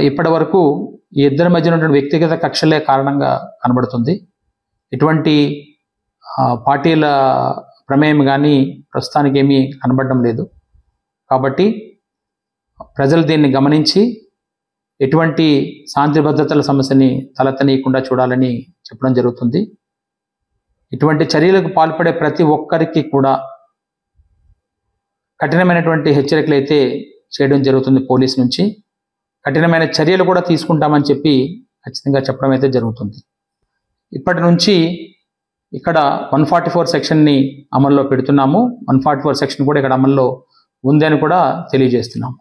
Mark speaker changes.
Speaker 1: ఇప్పటి వరకు ఈ ఇద్దరి మధ్య ఉన్నటువంటి వ్యక్తిగత కక్షలే కారణంగా కనబడుతుంది. ఇటువంటి పార్టీల ప్రమేయం కానీ ప్రస్తుతానికి ఏమీ కనబడడం లేదు. కాబట్టి ప్రజలు దీన్ని గమనించి ఎటువంటి శాంతి భద్రతల సమస్యని తలెత్తనీయకుండా చూడాలని చెప్పడం జరుగుతుంది. ఇటువంటి చర్యలకు పాల్పడే ప్రతి ఒక్కరికి కూడా కఠినమైనటువంటి హెచ్చరికలు అయితే చేయడం జరుగుతుంది. పోలీస్ నుంచి కఠినమైన చర్యలు కూడా తీసుకుంటామని చెప్పి ఖచ్చితంగా చెప్పడం అయితే జరుగుతుంది. ఇప్పటి నుంచి ఇక్కడ 144 సెక్షన్ని అమల్లో పెడుతున్నాము. 144 సెక్షన్ కూడా ఇక్కడ అమల్లో ఉంది అని కూడా తెలియజేస్తున్నాము.